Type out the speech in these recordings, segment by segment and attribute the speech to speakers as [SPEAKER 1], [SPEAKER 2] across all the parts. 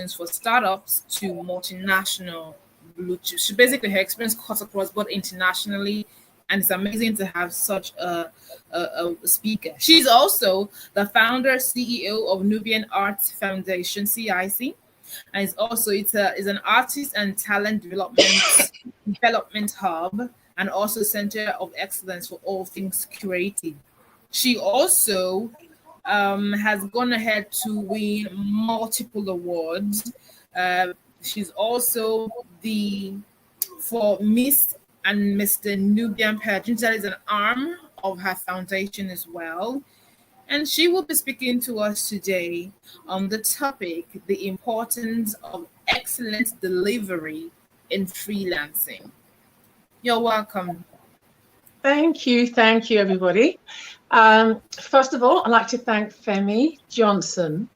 [SPEAKER 1] for startups to multinational blue chips. She basically, her experience cuts across both internationally, and it's amazing to have such a speaker. She's also the founder, CEO of Nubian Arts Foundation, CIC, and it's an artist and talent development hub, and also center of excellence for all things creative. She also has gone ahead to win multiple awards. She's also for Miss and Mr. Nubian pageant. That is an arm of her foundation as well. And she will be speaking to us today on the topic, the importance of excellent delivery in freelancing. You're welcome.
[SPEAKER 2] Thank you, everybody. First of all, I'd like to thank Femi Johnson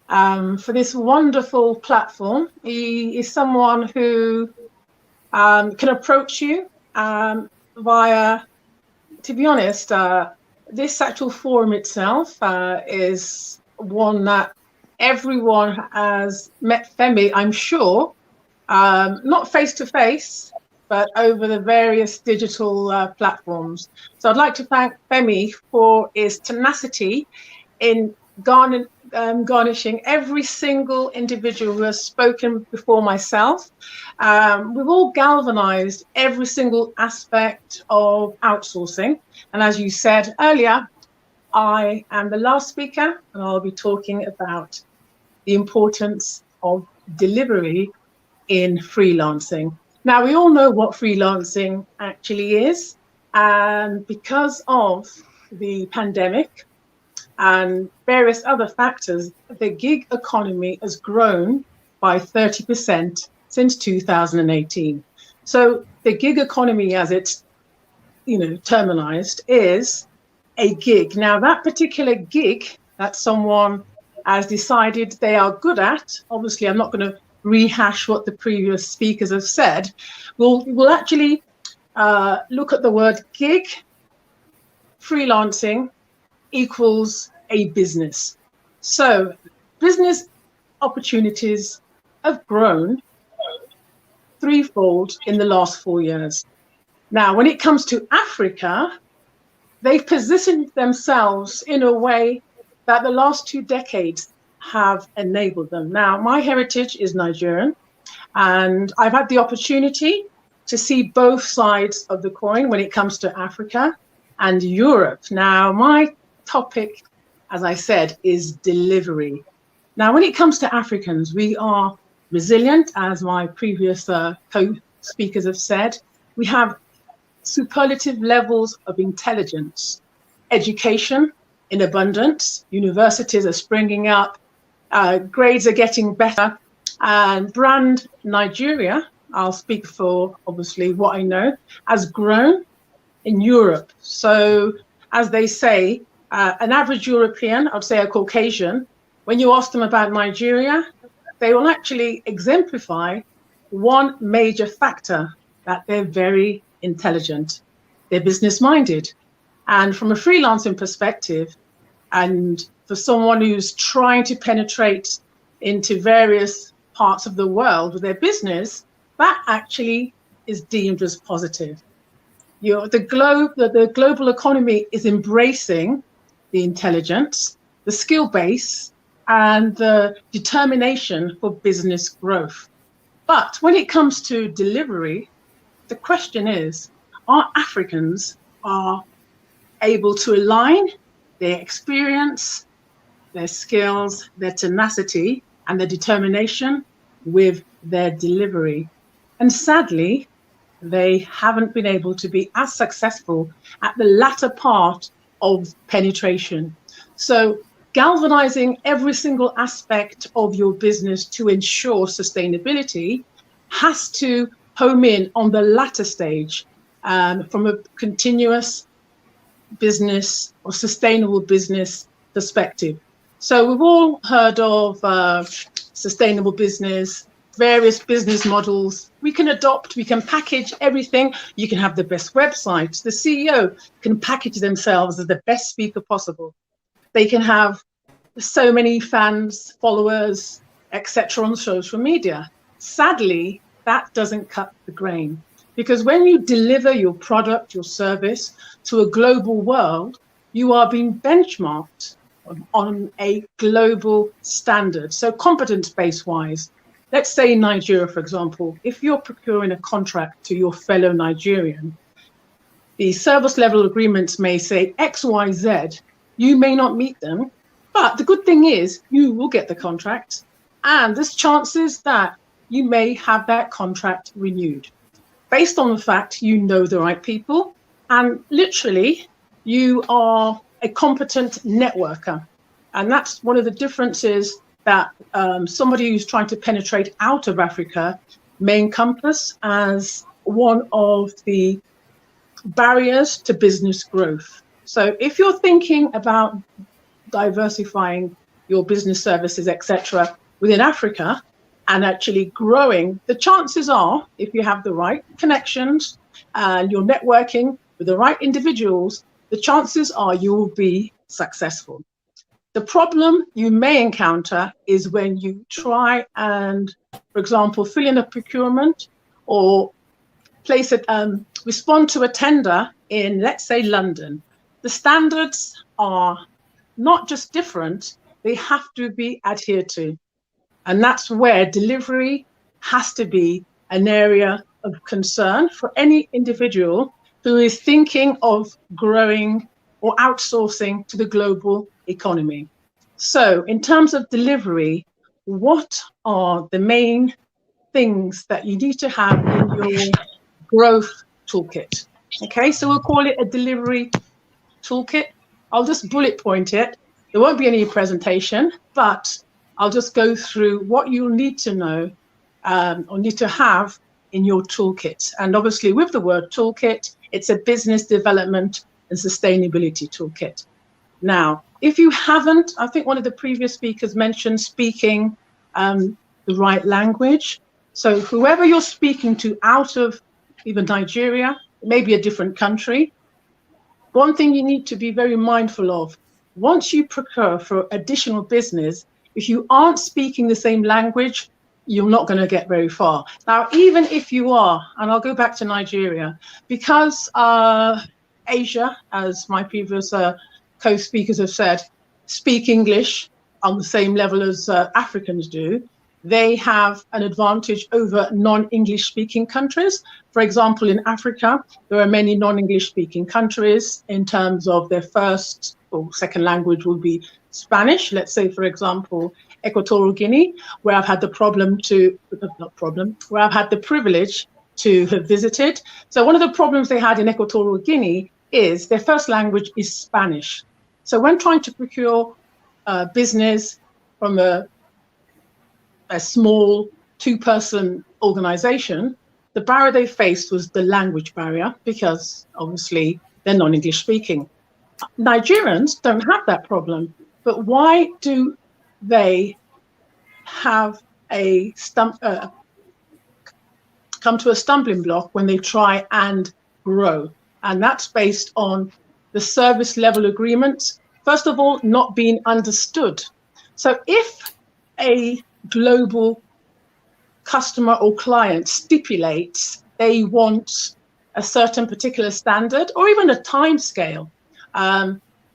[SPEAKER 2] for this wonderful platform. He is someone who can approach you via, to be honest, this actual forum itself is one that everyone has met Femi, I'm sure, not face to face, but over the various digital platforms. So I'd like to thank Femi for his tenacity in garnishing every single individual who has spoken before myself. We've all galvanized every single aspect of outsourcing. And as you said earlier, I am the last speaker, and I'll be talking about the importance of delivery in freelancing. Now, we all know what freelancing actually is, and because of the pandemic and various other factors, the gig economy has grown by 30% since 2018. So the gig economy, as it's terminized, is a gig. Now, that particular gig that someone has decided they are good at, obviously I'm not going to rehash what the previous speakers have said, we'll actually look at the word gig. Freelancing equals a business. So business opportunities have grown threefold in the last 4 years. Now, when it comes to Africa, they've positioned themselves in a way that the last 2 decades have enabled them. Now, my heritage is Nigerian, and I've had the opportunity to see both sides of the coin when it comes to Africa and Europe. Now, my topic, as I said, is delivery. Now, when it comes to Africans, we are resilient, as my previous co-speakers have said. We have superlative levels of intelligence, education in abundance, universities are springing up, grades are getting better, and brand Nigeria, I'll speak for obviously what I know, has grown in Europe. So as they say, an average European, I'd say a Caucasian, when you ask them about Nigeria, they will actually exemplify one major factor, that they're very intelligent, they're business minded. And from a freelancing perspective, and for someone who's trying to penetrate into various parts of the world with their business, that actually is deemed as positive. The global economy is embracing the intelligence, the skill base, and the determination for business growth. But when it comes to delivery, the question is, are Africans able to align their experience, their skills, their tenacity, and their determination with their delivery? And sadly, they haven't been able to be as successful at the latter part of penetration. So galvanizing every single aspect of your business to ensure sustainability has to home in on the latter stage from a continuous business or sustainable business perspective. So we've all heard of sustainable business, various business models. We can adopt, we can package everything. You can have the best website. The CEO can package themselves as the best speaker possible. They can have so many fans, followers, etc. on social media. Sadly, that doesn't cut the grain, because when you deliver your product, your service to a global world, you are being benchmarked on a global standard. So competence-based wise, let's say in Nigeria, for example, if you're procuring a contract to your fellow Nigerian, the service level agreements may say X, Y, Z. You may not meet them, but the good thing is you will get the contract, and there's chances that you may have that contract renewed based on the fact you know the right people, and literally you are a competent networker. And that's one of the differences that somebody who's trying to penetrate out of Africa may encompass as one of the barriers to business growth. So if you're thinking about diversifying your business services, etc., within Africa and actually growing, the chances are, if you have the right connections and you're networking with the right individuals, the chances are you will be successful. The problem you may encounter is when you try and, for example, fill in a procurement or place it, respond to a tender in, let's say, London. The standards are not just different, they have to be adhered to. And that's where delivery has to be an area of concern for any individual who is thinking of growing or outsourcing to the global economy. So in terms of delivery, what are the main things that you need to have in your growth toolkit? Okay, so we'll call it a delivery toolkit. I'll just bullet point it. There won't be any presentation, but I'll just go through what you'll need to know or need to have in your toolkit. And obviously with the word toolkit, it's a business development and sustainability toolkit. Now, if you haven't, I think one of the previous speakers mentioned speaking the right language. So whoever you're speaking to out of even Nigeria, maybe a different country, one thing you need to be very mindful of, once you procure for additional business, if you aren't speaking the same language, you're not going to get very far. Now, even if you are, and I'll go back to Nigeria, because Asia, as my previous co-speakers have said, speak English on the same level as Africans do, they have an advantage over non-English speaking countries. For example, in Africa, there are many non-English speaking countries in terms of their first or second language will be Spanish. Let's say, for example, Equatorial Guinea, where I've had the where I've had the privilege to have visited. So one of the problems they had in Equatorial Guinea is their first language is Spanish. So when trying to procure business from a small two-person organization, the barrier they faced was the language barrier, because obviously they're non-English speaking. Nigerians don't have that problem, but why do they have come to a stumbling block when they try and grow? And that's based on the service level agreements, first of all, not being understood. So if a global customer or client stipulates they want a certain particular standard or even a time scale,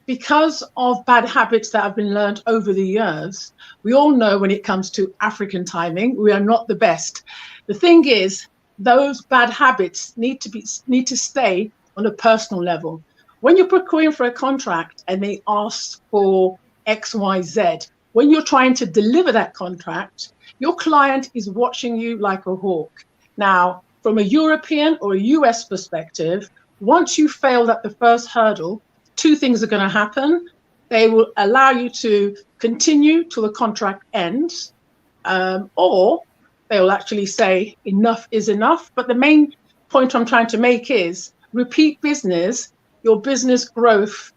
[SPEAKER 2] because of bad habits that have been learned over the years, we all know when it comes to African timing, we are not the best. The thing is, those bad habits need to stay on a personal level. When you're procuring for a contract and they ask for X, Y, Z, when you're trying to deliver that contract, your client is watching you like a hawk. Now, from a European or a US perspective, once you failed at the first hurdle, two things are going to happen. They will allow you to continue till the contract ends, or they will actually say enough is enough. But the main point I'm trying to make is repeat business, your business growth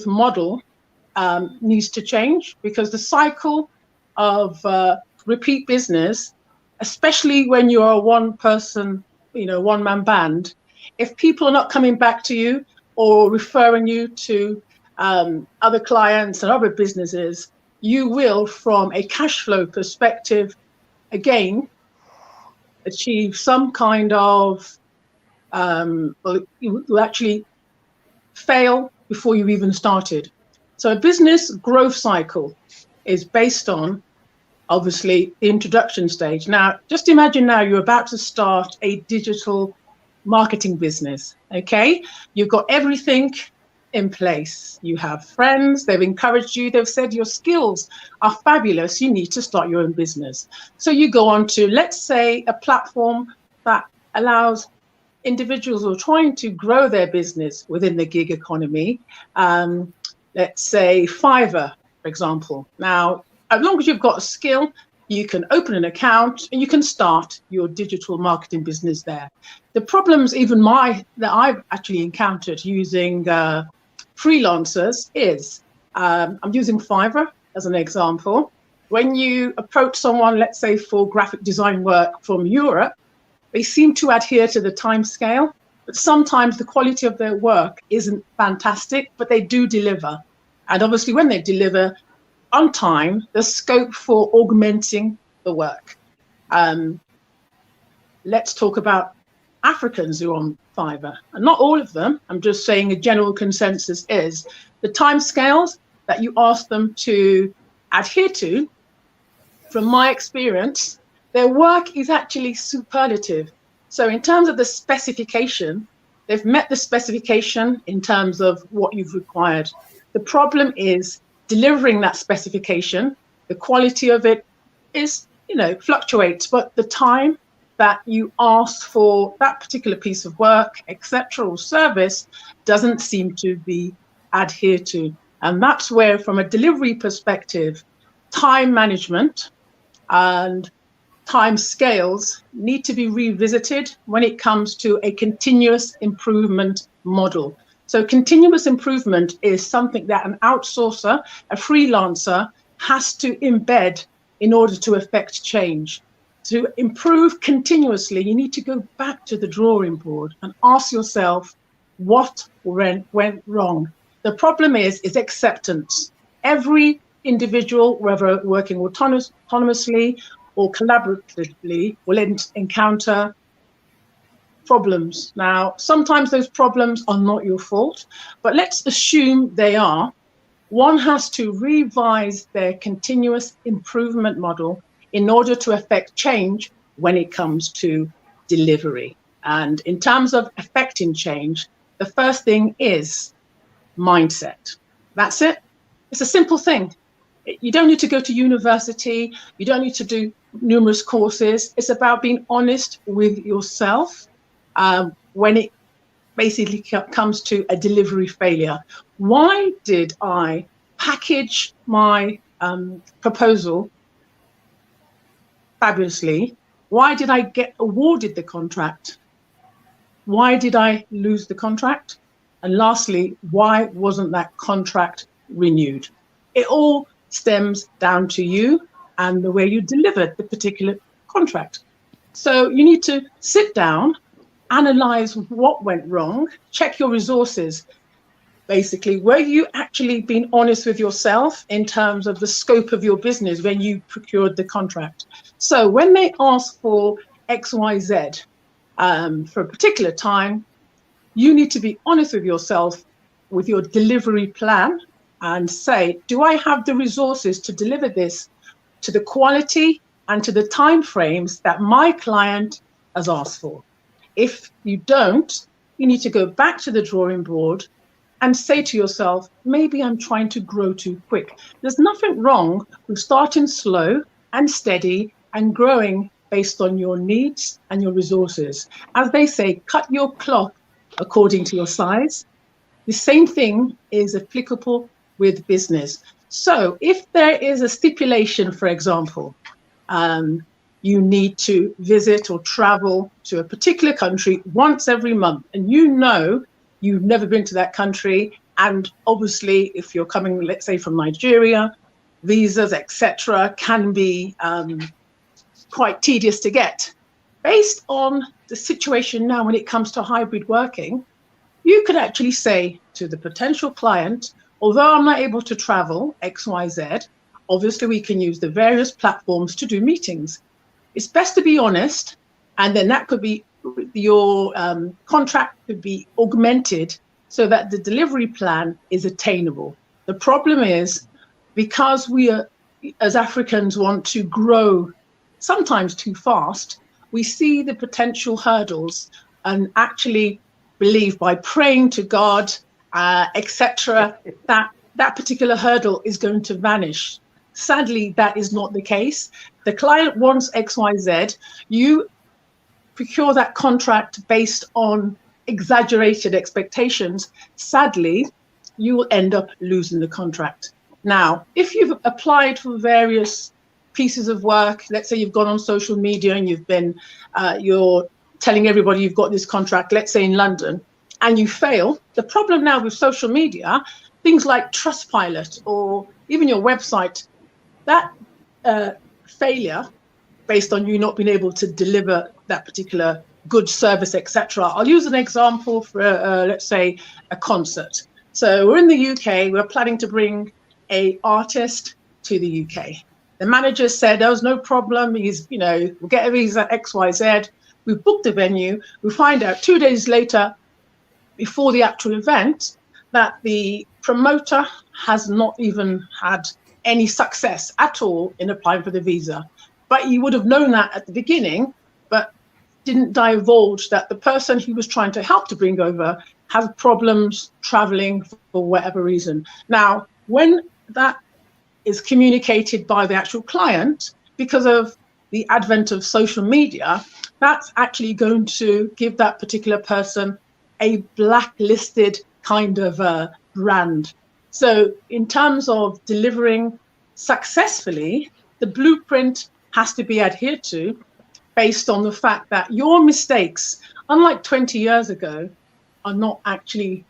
[SPEAKER 2] model needs to change, because the cycle of repeat business, especially when you're a one-man band, if people are not coming back to you or referring you to other clients and other businesses, you will, from a cash flow perspective, again, achieve some kind of, well, you will actually fail before you even started. So a business growth cycle is based on, obviously, the introduction stage. Now, just imagine now you're about to start a digital marketing business, okay? You've got everything in place. You have friends, they've encouraged you, they've said your skills are fabulous, you need to start your own business. So you go on to, let's say, a platform that allows individuals who are trying to grow their business within the gig economy, let's say Fiverr, for example. Now, as long as you've got a skill, you can open an account and you can start your digital marketing business there. The problems that I've actually encountered using freelancers is, I'm using Fiverr as an example. When you approach someone, let's say for graphic design work from Europe, they seem to adhere to the time scale, but sometimes the quality of their work isn't fantastic, but they do deliver. And obviously when they deliver on time, there's scope for augmenting the work. Let's talk about Africans who are on Fiverr, and not all of them. I'm just saying a general consensus is the time scales that you ask them to adhere to, from my experience, their work is actually superlative. So in terms of the specification, they've met the specification in terms of what you've required. The problem is delivering that specification. The quality of it is, fluctuates, but the time that you ask for that particular piece of work, etc., or service doesn't seem to be adhered to. And that's where, from a delivery perspective, time management and time scales need to be revisited when it comes to a continuous improvement model. So continuous improvement is something that an outsourcer, a freelancer, has to embed in order to affect change. To improve continuously, you need to go back to the drawing board and ask yourself what went wrong. The problem is acceptance. Every individual, whether working autonomously or collaboratively, will encounter problems. Now, sometimes those problems are not your fault, but let's assume they are. One has to revise their continuous improvement model in order to affect change when it comes to delivery. And in terms of affecting change, the first thing is mindset. That's it. It's a simple thing. You don't need to go to university. You don't need to do numerous courses. It's about being honest with yourself when it basically comes to a delivery failure. Why did I package my proposal fabulously? Why did I get awarded the contract? Why did I lose the contract? And lastly, why wasn't that contract renewed? It all stems down to you and the way you delivered the particular contract. So you need to sit down, analyze what went wrong, check your resources. Basically, were you actually being honest with yourself in terms of the scope of your business when you procured the contract? So when they ask for XYZ for a particular time, you need to be honest with yourself with your delivery plan and say, do I have the resources to deliver this to the quality and to the time frames that my client has asked for? If you don't, you need to go back to the drawing board and say to yourself, maybe I'm trying to grow too quick. There's nothing wrong with starting slow and steady and growing based on your needs and your resources. As they say, cut your cloth according to your size. The same thing is applicable with business. So if there is a stipulation, for example, you need to visit or travel to a particular country once every month, and you've never been to that country, and obviously if you're coming, let's say, from Nigeria, visas, etc., can be quite tedious to get. Based on the situation now when it comes to hybrid working, you could actually say to the potential client, although I'm not able to travel XYZ, obviously we can use the various platforms to do meetings. It's best to be honest, and then that could be your contract could be augmented so that the delivery plan is attainable. The problem is, because we are, as Africans, want to grow sometimes too fast, we see the potential hurdles and actually believe by praying to God, etc., that particular hurdle is going to vanish. Sadly, that is not the case. The client wants XYZ. You procure that contract based on exaggerated expectations. Sadly, you will end up losing the contract. Now, if you've applied for various pieces of work, let's say you've gone on social media and you've been, you're telling everybody you've got this contract, let's say in London, and you fail, the problem now with social media, things like Trustpilot or even your website, that failure based on you not being able to deliver that particular good service, etc. I'll use an example for, let's say, a concert. So we're in the UK, we're planning to bring an artist to the UK. The manager said, there was no problem, he's, we'll get a visa XYZ. We booked the venue, we find out 2 days later, before the actual event, that the promoter has not even had any success at all in applying for the visa. But you would have known that at the beginning, but didn't divulge that the person he was trying to help to bring over has problems traveling for whatever reason. Now, when that is communicated by the actual client, because of the advent of social media, that's actually going to give that particular person a blacklisted kind of brand. So in terms of delivering successfully, the blueprint has to be adhered to based on the fact that your mistakes, unlike 20 years ago, are not actually,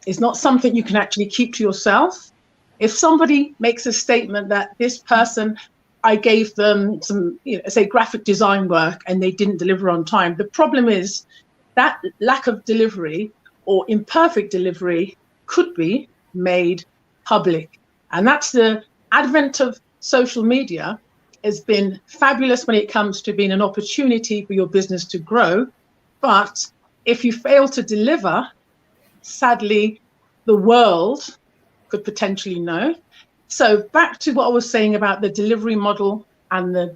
[SPEAKER 2] is not something you can actually keep to yourself. If somebody makes a statement that this person, I gave them some, say graphic design work and they didn't deliver on time, the problem is that lack of delivery or imperfect delivery could be made public. And that's the advent of social media has been fabulous when it comes to being an opportunity for your business to grow. But if you fail to deliver, sadly, the world could potentially know. So back to what I was saying about the delivery model and the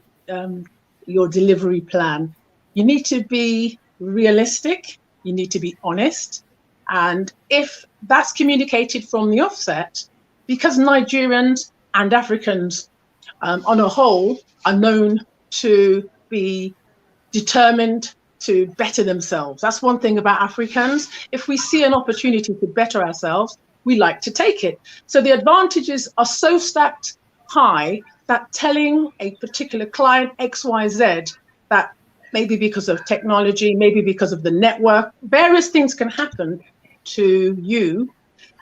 [SPEAKER 2] your delivery plan. You need to be realistic. You need to be honest. And if that's communicated from the offset, because Nigerians and Africans on a whole are known to be determined to better themselves. That's one thing about Africans. If we see an opportunity to better ourselves, we like to take it. So the advantages are so stacked high that telling a particular client XYZ that maybe because of technology, maybe because of the network, various things can happen to you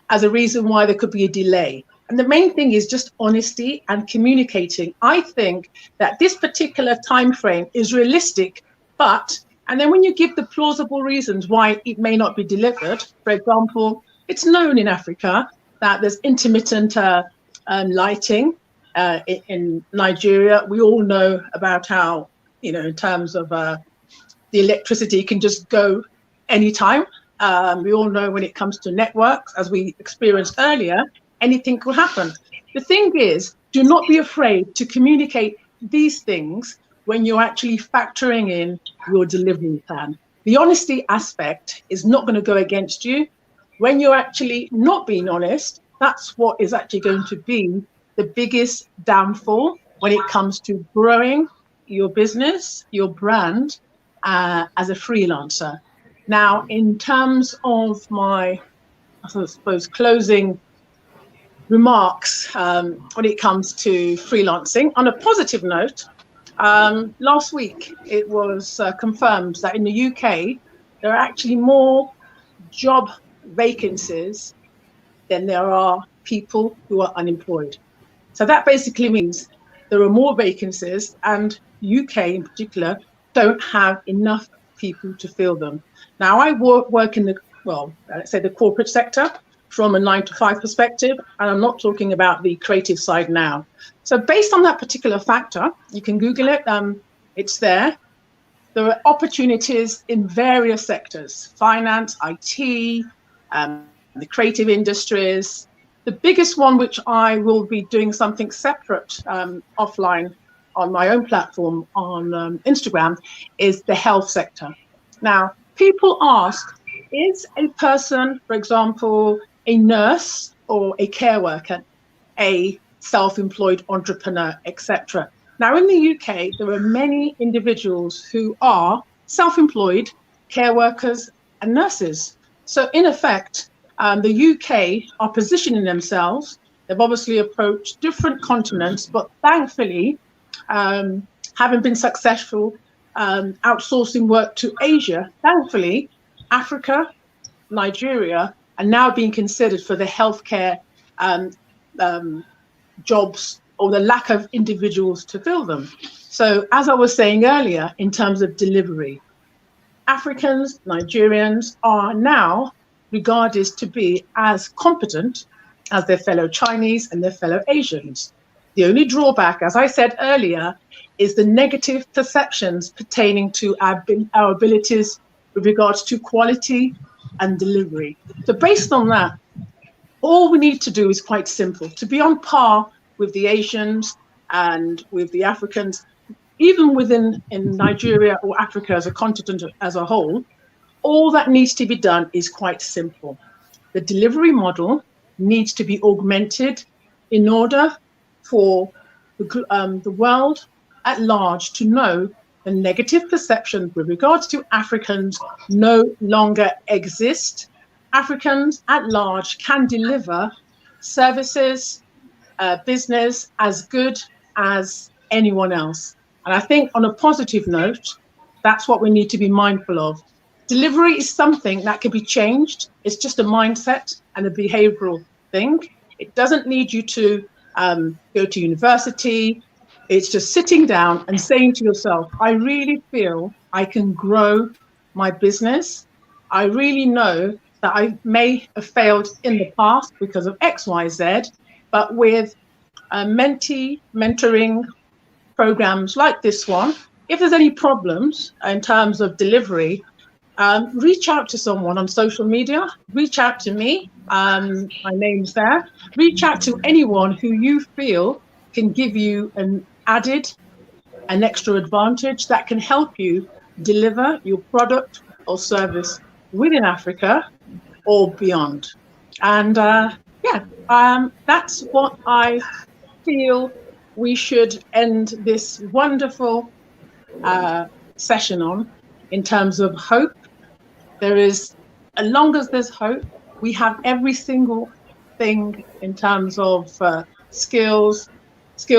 [SPEAKER 2] as a reason why there could be a delay. And the main thing is just honesty and communicating. I think that this particular time frame is realistic, and then when you give the plausible reasons why it may not be delivered, for example, it's known in Africa that there's intermittent lighting in Nigeria. We all know about how, in terms of the electricity can just go anytime. We all know when it comes to networks, as we experienced earlier, anything could happen. The thing is, do not be afraid to communicate these things when you're actually factoring in your delivery plan. The honesty aspect is not going to go against you. When you're actually not being honest, that's what is actually going to be the biggest downfall when it comes to growing your business, your brand as a freelancer. Now, in terms of my, I suppose, closing remarks when it comes to freelancing, on a positive note, last week it was confirmed that in the UK there are actually more job vacancies than there are people who are unemployed. So that basically means there are more vacancies, and UK in particular don't have enough people to fill them. Now I work in the, let's say the corporate sector. from a 9-to-5 perspective, and I'm not talking about the creative side now. So based on that particular factor, you can Google it, it's there. There are opportunities in various sectors: finance, IT, the creative industries. The biggest one, which I will be doing something separate offline on my own platform on Instagram, is the health sector. Now, people ask, is a person, for example, a nurse or a care worker, a self-employed entrepreneur, etc.? Now, in the UK, there are many individuals who are self-employed care workers and nurses. So in effect, the UK are positioning themselves. They've obviously approached different continents, but thankfully, having been successful outsourcing work to Asia, thankfully, Africa, Nigeria are now being considered for the healthcare jobs, or the lack of individuals to fill them. So as I was saying earlier, in terms of delivery, Africans, Nigerians are now regarded to be as competent as their fellow Chinese and their fellow Asians. The only drawback, as I said earlier, is the negative perceptions pertaining to our abilities with regards to quality and delivery. So based on that, all we need to do is quite simple: to be on par with the Asians and with the Africans, even in Nigeria or Africa as a continent as a whole. All that needs to be done is quite simple. The delivery model needs to be augmented in order for the world at large to know the negative perception with regards to Africans no longer exist. Africans at large can deliver services, business as good as anyone else. And I think on a positive note, that's what we need to be mindful of. Delivery is something that can be changed. It's just a mindset and a behavioral thing. It doesn't need you to go to university. It's just sitting down and saying to yourself, I really feel I can grow my business. I really know that I may have failed in the past because of X, Y, Z, but with mentoring programs like this one, if there's any problems in terms of delivery, reach out to someone on social media, reach out to me, my name's there, reach out to anyone who you feel can give you an extra advantage that can help you deliver your product or service within Africa or beyond. And that's what I feel we should end this wonderful session on, in terms of hope. There is, as long as there's hope, we have every single thing in terms of skill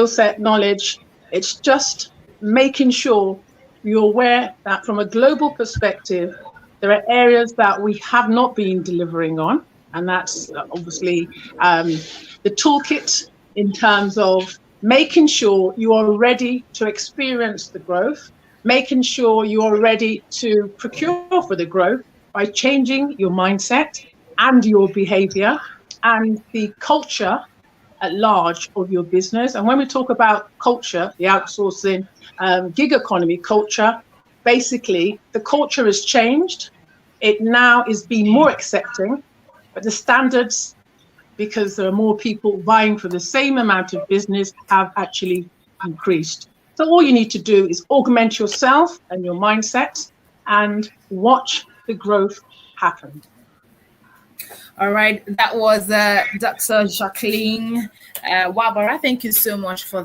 [SPEAKER 2] set, knowledge. It's just making sure you're aware that from a global perspective, there are areas that we have not been delivering on, and that's obviously the toolkit in terms of making sure you are ready to experience the growth, making sure you are ready to procure for the growth by changing your mindset and your behavior and the culture at large of your business. And when we talk about culture, the outsourcing gig economy culture, basically the culture has changed. It now is being more accepting, but the standards, because there are more people vying for the same amount of business, have actually increased. So all you need to do is augment yourself and your mindset and watch the growth happen.
[SPEAKER 1] All right, that was Dr. Jacqueline Wabara. Thank you so much for